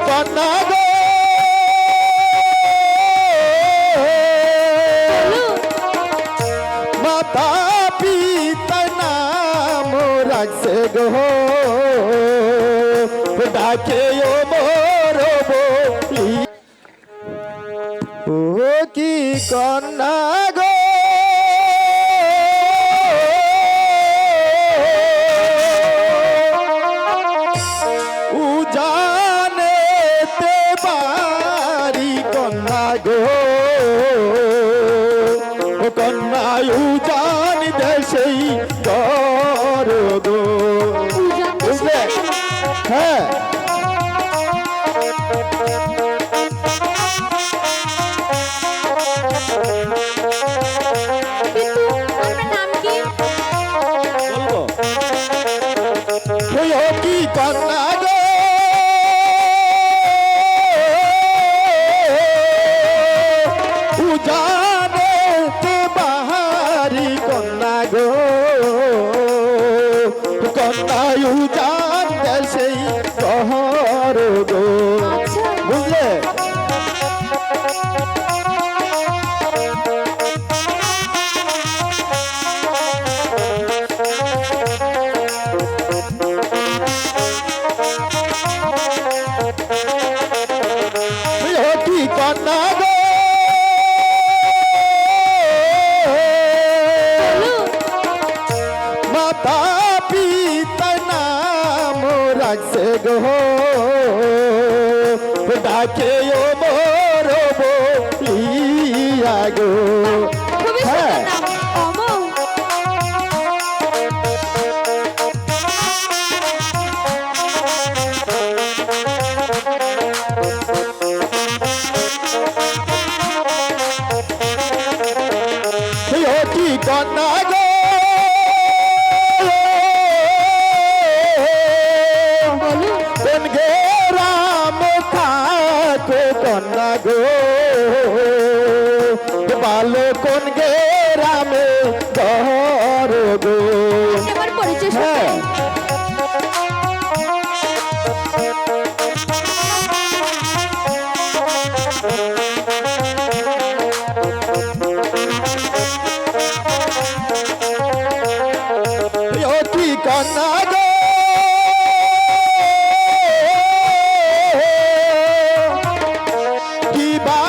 কন্যা গো মাতা পিতা নাম রাখছে গো ডাকে ও মোর বলি ও কি কন্যা গো উজানেতে বাড়ি কন্যা গো কন্যা উজান দেশেই কর গো বুঝলে হ্যাঁ কি কন্যা গো উজানেতে বাহারি কন্যা গো কন্যা উজান দেশেই শহর গো বুঝলে কি কন্যা গো মাতা পিতা নাম রাখছে গো ডাকে ও মোর বলিয়া গো হ্যাঁ কি কন্যা গো কোন গে রাম থাকে কন্যা গো ভালো কোন গে রামে ঘর গো হ্যাঁ কি কন্যা গো কি বা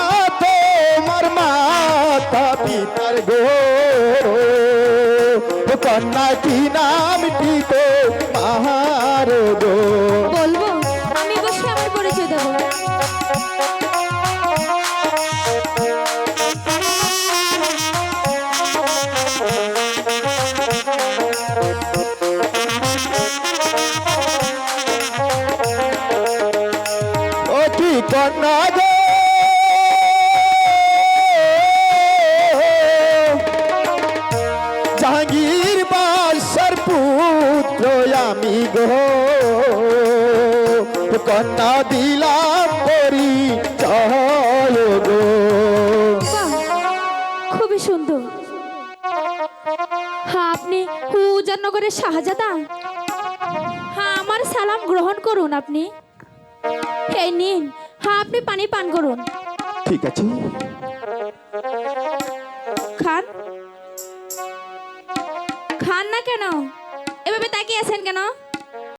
তোমার মাতা পিতার গো কন্যা কি নামটি তো মাহার গো বলবো আমি অবশ্যই আমার পরিচয় দেবো ও কি কন্যা গো জাহাঙ্গীর বাদশার পুত্র আমি গো কন্যা দিলাম পরিচয় গো খুবই সুন্দর হ্যাঁ আপনি উজাননগরের শাহজাদা হ্যাঁ আমার সালাম গ্রহণ করুন আপনি এই নিন হ্যাঁ আপনি পানি পান করুন ঠিক আছে খান খান না কেন এভাবে তাকিয়ে আছেন কেন